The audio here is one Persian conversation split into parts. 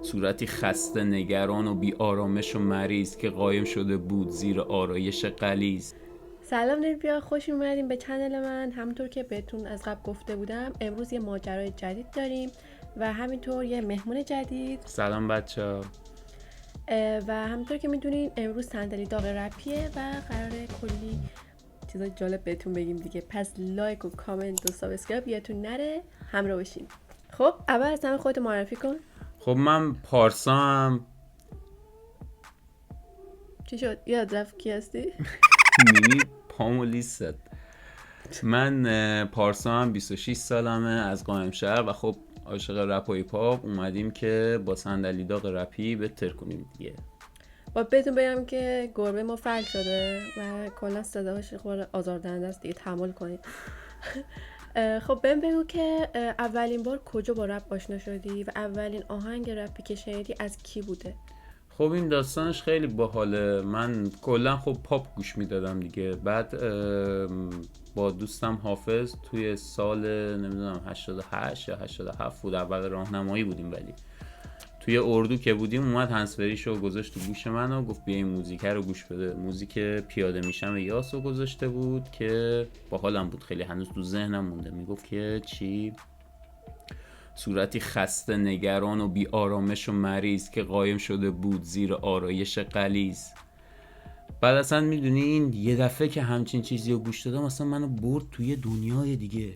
صورتی خسته نگران و بی آرامش و مریض که قایم شده بود زیر آرایش غلیظ. سلام نیربیا، خوش اومدیم به چنل من. همونطور که بهتون از قبل گفته بودم امروز یه ماجرای جدید داریم و همینطور یه مهمون جدید. سلام بچه‌ها. و همونطور که میدونین امروز صندلی داغ رپیه و قراره کلی چیزای جالب بهتون بگیم دیگه. پس لایک و کامنت و سابسکرایب یادتون نره، همراه باشین. خب اول از همه خودت معرفی کن. خب من پارسام. چی شد؟ یاد رفت کی هستی؟ میبینی پامو لیست. من پارسام 26 سالمه از قائمشهر و خب عاشق رپ و هیپ هاپ اومدیم که با صندلی داغ رپی بهتر کنیم دیگه. با بهتون بگم که گربه ما فل شده و کلا صداش خورده آزاردهنده است دیگه، تحمل کنید. خب بهم بگو که اولین بار کجا با رپ آشنا شدی و اولین آهنگ رپی که شنیدی از کی بوده؟ خب این داستانش خیلی باحاله. من کلا خب پاپ گوش میدادم دیگه. بعد با دوستم حافظ توی سال نمیدونم 88 یا 87 بود، اول راهنمایی بودیم، ولی توی اردو که بودیم اومد هنسفریشو گذاشت تو گوش من و گفت بیا این موزیک رو گوش بده. موزیک پیاده میشم یاسو گذاشته بود که باحالم بود خیلی، هنوز تو ذهنم مونده. میگفت که چی؟ صورتی خسته نگران و بی آرامش و مریض که قایم شده بود زیر آرایش غلیظ. بعد اصلا میدونی این یه دفعه که همچین چیزی رو گوش دادم اصلا منو برد توی دنیای دیگه.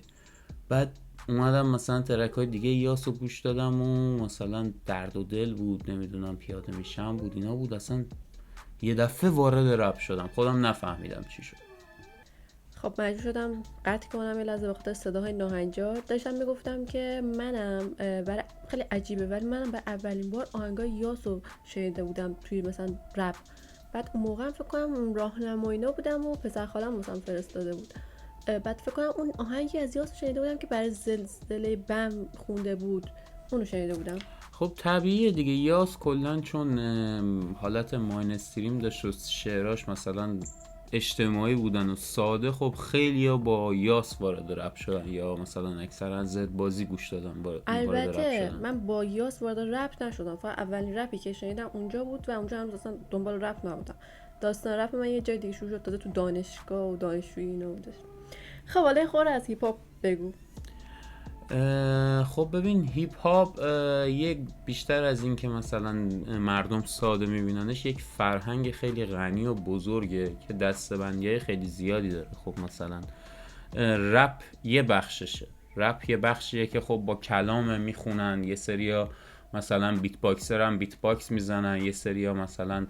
بعد اومدم مثلا ترک های دیگه یاسو گوش دادم و مثلا درد و دل بود، نمیدونم پیاده میشم بود، اینا بود. اصلا یه دفعه وارد رپ شدم، خودم نفهمیدم چی شد. خب مجبور شدم قطع کنم یه لحظه بخاطر صداهای ناهنجار. داشتم میگفتم که منم برای خیلی عجیبه ولی منم برای اولین بار آهنگای یاسو شنیده بودم توی مثلا رپ. بعد اون موقع فکر کنم راهنمایینا بودم و پسر خالم واسم فرستاده بود. بعد فکر کنم اون آهنگی از یاسو شنیده بودم که برای زلزله بم خونده بود، اونو شنیده بودم. خب طبیعیه دیگه، یاس کلن چون حالت ماینستریم داشت و شعراش مثلا اجتماعی بودن و ساده، خب خیلی ها با یاس وارد رپ شدن یا مثلا اکثرا زد بازی گوش دادن وارد رپ البته شدن. من با یاس وارد رپ نشدم، فقط اولین رپی که شنیدم اونجا بود و اونجا هم اصلا دنبال رپ نبودم. داستان رپ من یه جای دیگه شروع شد، داده تو دانشگاه و دانشجویی اینا بودش. خب حالا خور از هیپ هاپ بگو. خب ببین هیپ هاپ یک بیشتر از این که مثلا مردم ساده میبیننش، یک فرهنگ خیلی غنی و بزرگه که دسته‌بندی‌های خیلی زیادی داره. خب مثلا رپ یه بخششه. رپ یه بخشیه که خب با کلام میخونن، یه سریا مثلا بیت باکسر هم بیت باکس میزنن، یه سریا مثلا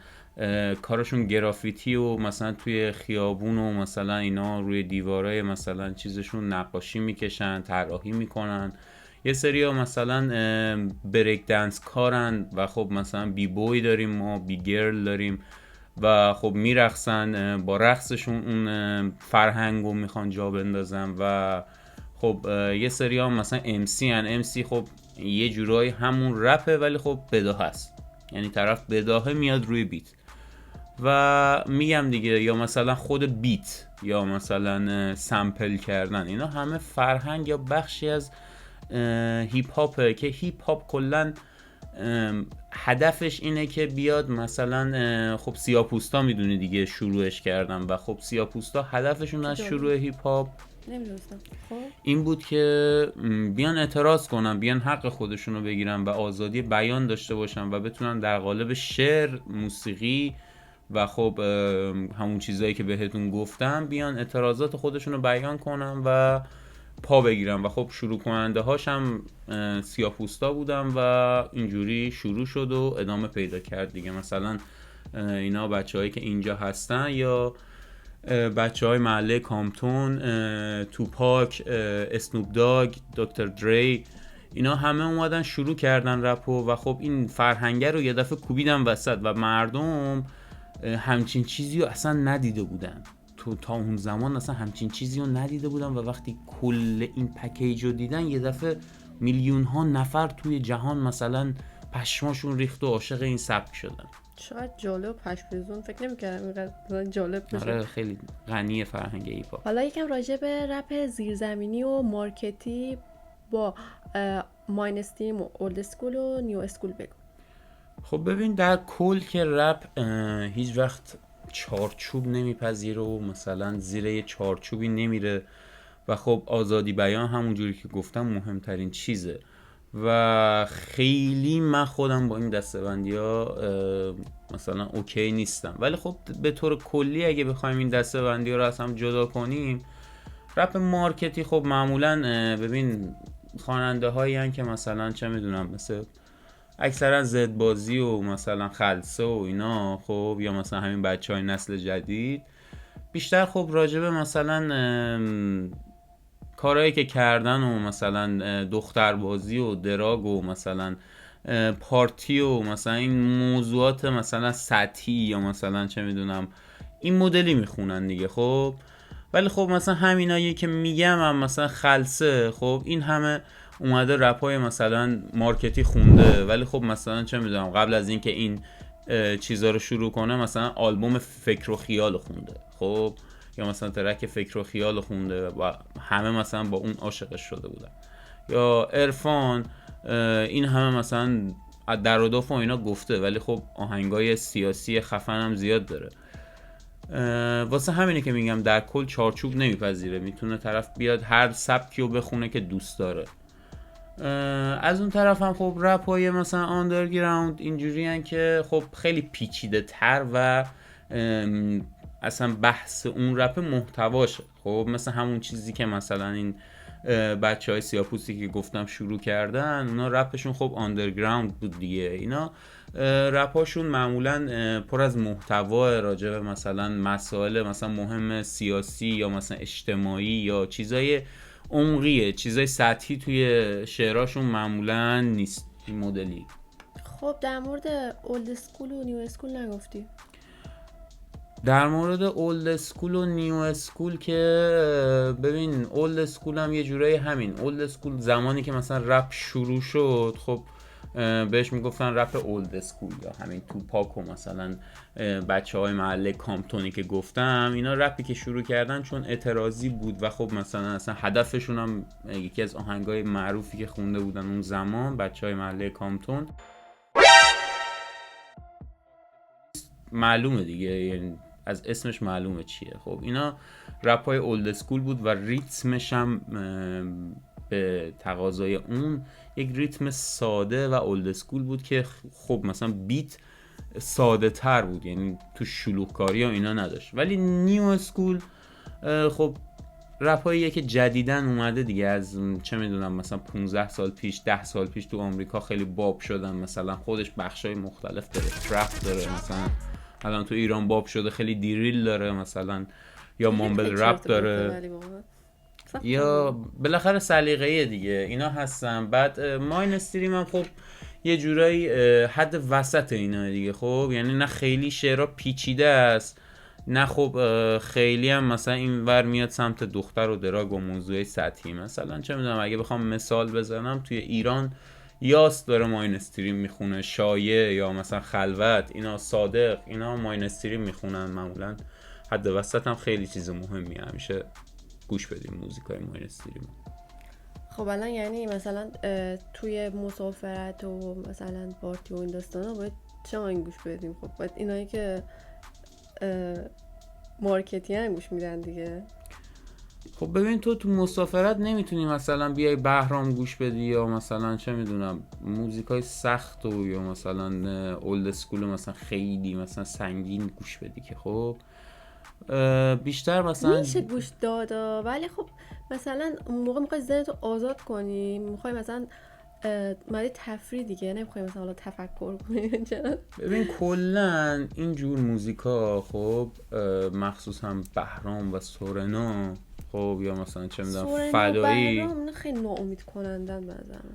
کارشون گرافیتی و مثلا توی خیابون و مثلا اینا روی دیوارای مثلا چیزشون نقاشی میکشن، طراحی میکنن. یه سریا مثلا بریک دنس کارن و خب مثلا بی بوی داریم، ما بی گرل داریم و خب میرقصن، با رقصشون اون فرهنگو میخوان جا بندازن. و خب یه سری هم مثلا MC هن. MC خب یه جورایی همون رپه ولی خب بداهه است، یعنی طرف بداهه میاد روی بیت و میگم دیگه، یا مثلا خود بیت یا مثلا سمپل کردن، اینا همه فرهنگ یا بخشی از هیپ هاپه که هیپ هاپ کلن هدفش اینه که بیاد مثلا خب سیاپوستا میدونی دیگه شروعش کردن و خب سیاپوستا هدفشون از شروع هیپ هاپ نمیدونستم. خب این بود که بیان اعتراض کنن، بیان حق خودشونو بگیرن و آزادی بیان داشته باشن و بتونن در قالب شعر، موسیقی و خب همون چیزایی که بهتون گفتم بیان اعتراضات خودشونو بیان کنن و پا بگیرن. و خب شروع کننده هاش هم سیاپوستا بودن و اینجوری شروع شد و ادامه پیدا کرد دیگه. مثلا اینا بچه هایی که اینجا هستن یا بچه های محله کامپتون، توپاک، اسنوپ داگ، دکتر دری، اینا همه اومدن شروع کردن رپو و خب این فرهنگه رو یه دفعه کوبیدن وسط و مردم همچین چیزی رو اصلا ندیده بودن. تا اون زمان اصلا همچین چیزی رو ندیده بودن و وقتی کل این پکیج رو دیدن یه دفعه میلیون ها نفر توی جهان مثلا پشماشون ریخت و عاشق این سبک شدن. چقدر جالب و پشم‌ریزون، فکر نمی‌کردم اینقدر جالب بشه. آره خیلی غنی فرهنگ هیپ هاپ. حالا یکم راجع به رپ زیرزمینی و مارکتی با ماینستریم و اولد اسکول و نیو اسکول بگو. خب ببین در کل که رپ هیچ وقت چارچوب نمیپذیره و مثلا زیر یه چارچوبی نمیره و خب آزادی بیان همونجوری که گفتم مهمترین چیزه و خیلی من خودم با این دستبندی ها مثلا اوکی نیستم، ولی خب به طور کلی اگه بخوایم این دستبندی ها رو از هم جدا کنیم، رپ مارکتی خب معمولا ببین خواننده هایی هن که مثلا چه میدونم مثل اکثرا زدبازی و مثلا خلصه و اینا، خب یا مثلا همین بچه های نسل جدید بیشتر خب راجبه مثلا کارهایی که کردن و مثلا دختربازی و دراگ و مثلا پارتی و مثلا این موضوعات مثلا سطحی یا مثلا چه میدونم این مدلی میخونن دیگه. خب ولی خب مثلا همینایی که میگم هم مثلا خلصه، خب این همه اومده رپای مثلا مارکتی خونده، ولی خب مثلا چه میدونم قبل از اینکه این چیزا رو شروع کنه مثلا آلبوم فکر و خیال خونده، خب یا مثلا ترک فکر و خیال خونده و همه مثلا با اون عاشقش شده بودن. یا عرفان این همه مثلا در و داف و اینا گفته، ولی خب آهنگای سیاسی خفن هم زیاد داره. واسه همینه که میگم در کل چارچوب نمیپذیره، میتونه طرف بیاد هر سبکی رو بخونه که دوست داره. از اون طرف هم خب رپ های مثلا آندرگراوند اینجوری هن که خب خیلی پیچیده تر و اصلا بحث اون رپ محتواشه، خب مثل همون چیزی که مثلا این بچه های سیاپوستی که گفتم شروع کردن، اونا رپشون خب آندرگراوند بود دیگه. اینا رپاشون معمولا پر از محتوا راجع به مثلا مسائل مثلا مهم سیاسی یا مثلا اجتماعی یا چیزای عمقیه، چیزای سطحی توی شعراشون معمولا نیست این مدلی. خب در مورد اولد اسکول و نیو اسکول نگفتی. در مورد اولد اسکول و نیو اسکول که ببین اولد اسکول هم یه جورایی همین، اولد اسکول زمانی که مثلا رپ شروع شد خب بهش میگفتن رپ اولد اسکول یا همین توپاک و مثلا بچه های محله کامپتونی که گفتم، اینا رپی که شروع کردن چون اعتراضی بود و خب مثلا اصلا هدفشون هم یکی از آهنگای معروفی که خونده بودن اون زمان بچه های محله کامپتون معلومه دیگه، یعنی از اسمش معلومه چیه. خب اینا رپ های اولد اسکول بود و ریتمش هم به تقاضای اون یک ریتم ساده و اولد اسکول بود که خب مثلا بیت ساده تر بود، یعنی تو شلوغکاری و اینا نداشت. ولی نیو اسکول خب رپاییه که جدیدن اومده دیگه، از چه میدونم مثلا 15 سال پیش 10 سال پیش تو آمریکا خیلی باب شدن، مثلا خودش بخشای مختلف داره، ترپ داره، مثلا الان تو ایران باب شده خیلی دیریل داره مثلا، یا مامبل رپ داره، یا بالاخره سلیقه‌ای دیگه اینا هستن. بعد ماین استریم هم خب یه جورایی حد وسط اینا دیگه، خب یعنی نه خیلی شعرها پیچیده است، نه خب خیلی هم مثلا این ور میاد سمت دختر و دراگ و موضوع سطحی. مثلا چه میدونم اگه بخوام مثال بزنم توی ایران یاس داره ماین استریم میخونه، شایع یا مثلا خلوت، اینا صادق، اینا ماین استریم میخونن معمولا. حد وسط هم خیلی چیز مهمیه، همیشه گوش بدیم موزیکای ماین استریم. خب الان یعنی مثلا توی مسافرت و مثلا پارتی و این داستانا باید چه آهنگ گوش بدیم؟ خب باید اینایی که مارکتی هم گوش میدن دیگه. خب ببین تو مسافرت نمیتونی مثلا بیای بهرام گوش بدی یا مثلا چه میدونم موزیکای سخت و یا مثلا اولد اسکول مثلا خیلی مثلا سنگین گوش بدی که خب بیشتر مثلا میشه گوش دادا، ولی خب مثلا اون موقع میخوای ذهنتو آزاد کنی، میخوای مثلا مالی تفریح دیگه، نمیخوای مثلا حالا تفکر کنی. چرا؟ ببین کلن این جور موزیکا خب مخصوصا بهرام و سورنا، خب یا مثلا چه میدونم فدایی، بهرام خیلی ناامید کنندن بزنم.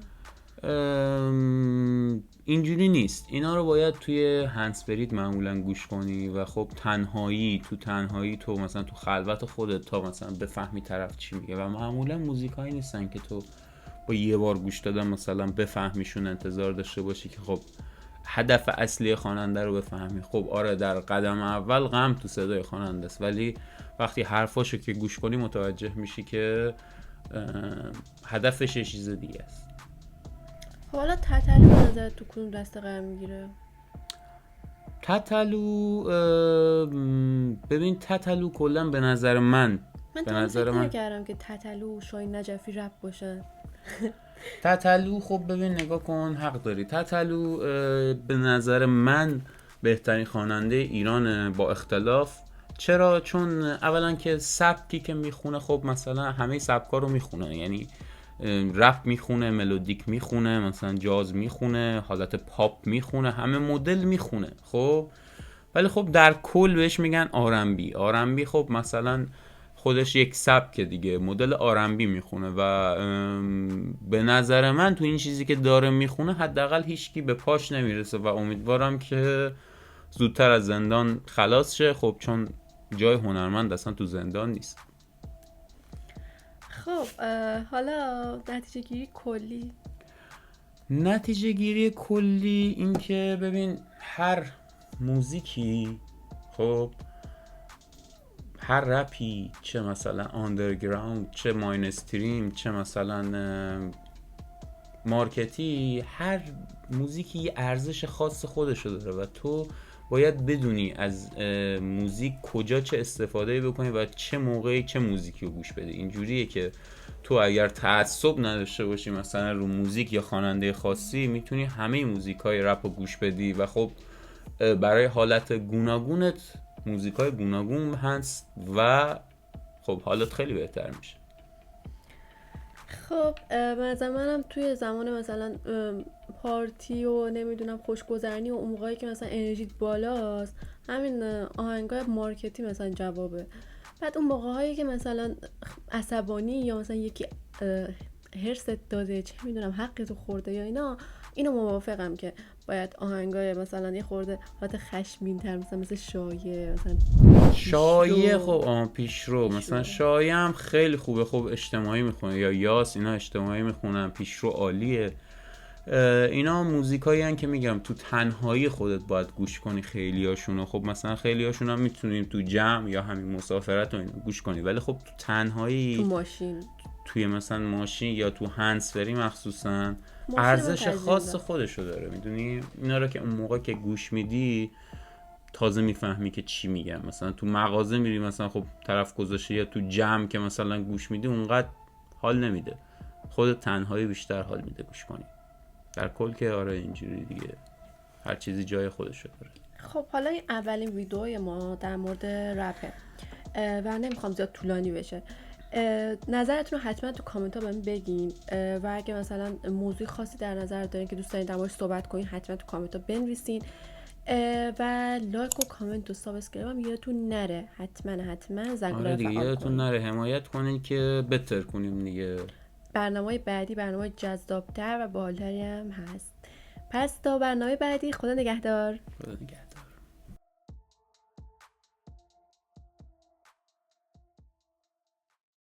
اینجوری نیست، اینا رو باید توی هندزفرید معمولا گوش کنی و خب تنهایی تو مثلا تو خلوت خودت تا مثلا بفهمی طرف چی میگه، و معمولا موزیکایی نیستن که تو با یه بار گوش دادن مثلا بفهمیشون، انتظار داشته باشی که خب هدف اصلی خواننده رو بفهمی. خب آره در قدم اول غم تو صدای خواننده است، ولی وقتی حرفاشو که گوش کنی متوجه میشی که هدفش یه چیز دیگه است. حالا تتلی به نظرت تو کدوم دسته قرار میگیره؟ تتلو ببین تتلو کلا به نظر من من به تا نظر فکر من نکردم که تتلو و شاهین نجفی رپ باشن. تتلو خب ببین نگاه کن، حق داری. تتلو به نظر من بهترین خواننده ایران با اختلاف. چرا؟ چون اولا که سبکی که میخونه، خب مثلا همه سبکا رو میخونه، یعنی رپ میخونه، ملودیک میخونه، مثلا جاز میخونه، حالت پاپ میخونه، همه مدل میخونه. خب ولی خب در کل بهش میگن آرنبی. آرنبی خب مثلا خودش یک سبک دیگه، مدل آرنبی میخونه و به نظر من تو این چیزی که داره میخونه حداقل هیچکی به پاش نمیرسه و امیدوارم که زودتر از زندان خلاص شه. خب چون جای هنرمند اصلا تو زندان نیست. خب حالا نتیجه گیری کلی. نتیجه گیری کلی این که ببین هر موزیکی، خب هر رپی، چه مثلا آندرگراوند، چه ماینستریم، چه مثلا مارکتی، هر موزیکی یه ارزش خاص خودشو داره و تو باید بدونی از موزیک کجا چه استفاده بکنی و چه موقعی چه موزیکی رو گوش بدی. اینجوریه که تو اگر تعصب نداشته باشی مثلا رو موزیک یا خواننده خاصی، میتونی همه موزیکای رپ رو گوش بدی و خب برای حالت گوناگونت موزیکای گوناگون هست و خب حالت خیلی بهتر میشه. خب مثلا منم توی زمان مثلا پارتی و نمیدونم خوشگذرانی و اون موقعی که مثلا انرژیت بالاست، همین آهنگای مارکتی مثلا جوابه. بعد اون موقع هایی که مثلا عصبانی یا مثلا یکی هرست داده، چه میدونم حقتو خورده یا اینا، اینو موافقم که باید آهنگای مثلا یه خورده حالت خشمین تر، مثل شایعه، مثلا شایعه. پیشرو. خب پیشرو مثلا شایعه هم خیلی خوبه، خب اجتماعی میخونه، یا یاس اینا اجتماعی میخونن، پیشرو عالیه. اینا موزیکایی هن که میگم تو تنهایی خودت باید گوش کنی خیلی هاشونو. خب مثلا خیلی هاشون هم میتونیم تو جمع یا همین مسافرت و اینا گوش کنی، ولی خب تو تنهایی تو ماشین، توی مثلا ماشین یا تو هندزفری مخصوصا ماشین من ارزش ترجیح خاص میدم. خودشو داره. میدونی اینا رو که اون موقع که گوش میدی تازه میفهمی که چی میگم. مثلا تو مغازه میری مثلا خب طرف گذاشته، یا تو جمع که مثلا گوش میدی اونقدر حال نمیده، خود تنهایی بیشتر حال میده گوش کنی. در کل که آره اینجوری دیگه، هر چیزی جای خودشو داره. خب حالا این اولین ویدئوی ما در مورد رپه و نمیخوام زیاد طولانی بشه. نظرتون رو حتما تو کامنت ها بهم بگین و اگه مثلا موضوع خاصی در نظر دارین که دوست دارین در موردش صحبت کنین، حتما تو کامنت ها بنویسین و لایک و کامنت و سابسکرایب هم یادتون نره. حتما زنگوله آره رو دیگه فعال یادتون کنین. نره حمایت کنین که بهتر کنیم دیگه. برنامه بعدی برنامه جذابتر و بالتری هم هست. پس تا برنامه بعدی، خدا نگهدار. خدا نگهدار.